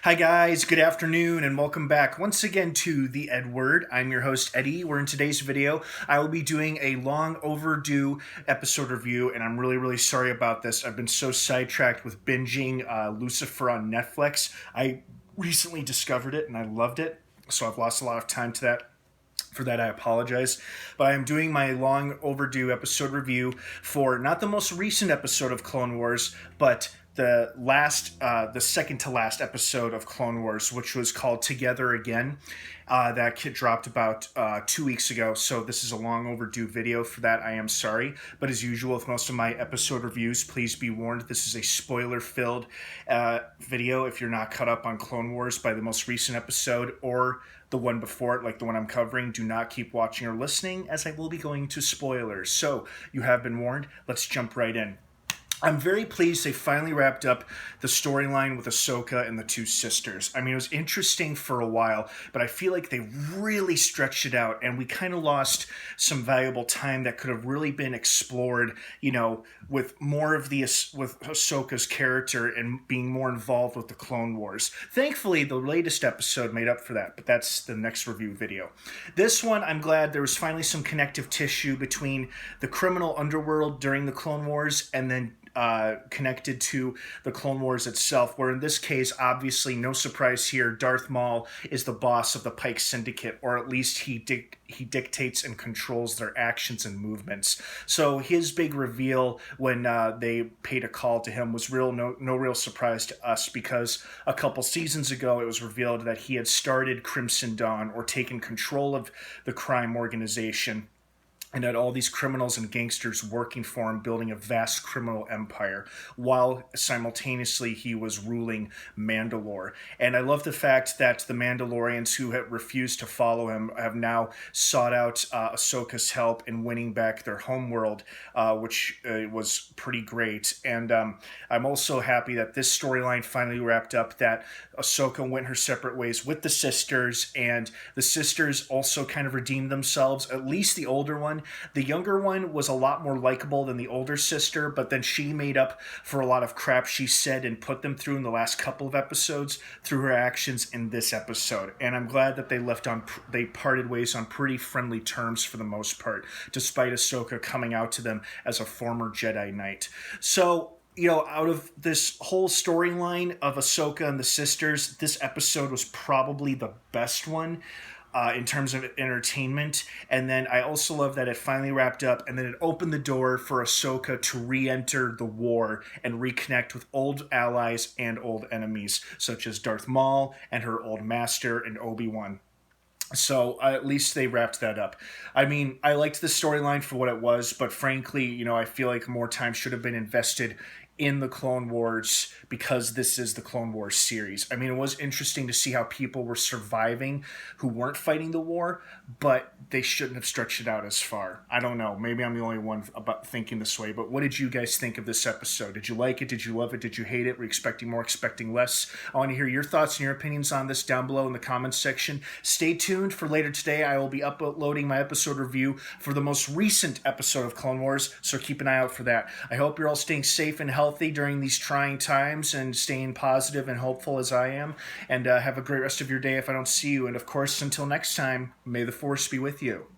Hi guys, good afternoon and welcome back once again to the EdWord. I'm your host Eddie. Where in today's video I will be doing a long overdue episode review, and I'm really sorry about this. I've been so sidetracked with binging Lucifer on Netflix. I recently discovered it and I loved it, so I've lost a lot of time to that. For that, I apologize. But I am doing my long overdue episode review for not the most recent episode of Clone Wars, but the second to last episode of Clone Wars, which was called Together Again. That kit dropped about 2 weeks ago, so this is a long overdue video. For that, I am sorry. But as usual with most of my episode reviews, please be warned, this is a spoiler-filled video if you're not caught up on Clone Wars by the most recent episode or the one before it, like the one I'm covering. Do not keep watching or listening, as I will be going to spoilers. So, you have been warned. Let's jump right in. I'm very pleased they finally wrapped up the storyline with Ahsoka and the two sisters. I mean, it was interesting for a while, but I feel like they really stretched it out, and we kind of lost some valuable time that could have really been explored, with more of with Ahsoka's character and being more involved with the Clone Wars. Thankfully, the latest episode made up for that, but that's the next review video. This one, I'm glad there was finally some connective tissue between the criminal underworld during the Clone Wars and then connected to the Clone Wars itself, where in this case, obviously, no surprise here, Darth Maul is the boss of the Pike Syndicate, or at least he dictates and controls their actions and movements. So his big reveal when they paid a call to him was no real surprise to us, because a couple seasons ago it was revealed that he had started Crimson Dawn, or taken control of the crime organization, and had all these criminals and gangsters working for him, building a vast criminal empire, while simultaneously he was ruling Mandalore. And I love the fact that the Mandalorians who had refused to follow him have now sought out Ahsoka's help in winning back their homeworld, which was pretty great. And I'm also happy that this storyline finally wrapped up, that Ahsoka went her separate ways with the sisters, and the sisters also kind of redeemed themselves, at least the older one. The younger one was a lot more likable than the older sister, but then she made up for a lot of crap she said and put them through in the last couple of episodes through her actions in this episode. And I'm glad that they parted ways on pretty friendly terms for the most part, despite Ahsoka coming out to them as a former Jedi Knight. So, out of this whole storyline of Ahsoka and the sisters, this episode was probably the best one in terms of entertainment. And then I also love that it finally wrapped up, and then it opened the door for Ahsoka to re-enter the war and reconnect with old allies and old enemies, such as Darth Maul and her old master and Obi-Wan. So at least they wrapped that up. I mean, I liked the storyline for what it was, but frankly, I feel like more time should have been invested in the Clone Wars, because this is the Clone Wars series. I mean, it was interesting to see how people were surviving who weren't fighting the war, but they shouldn't have stretched it out as far. I don't know. Maybe I'm the only one about thinking this way, but what did you guys think of this episode? Did you like it? Did you love it? Did you hate it? Were you expecting more, expecting less? I want to hear your thoughts and your opinions on this down below in the comments section. Stay tuned for later today. I will be uploading my episode review for the most recent episode of Clone Wars, so keep an eye out for that. I hope you're all staying safe and healthy during these trying times, and staying positive and hopeful as I am. And have a great rest of your day if I don't see you. And of course, until next time, may the Force be with you.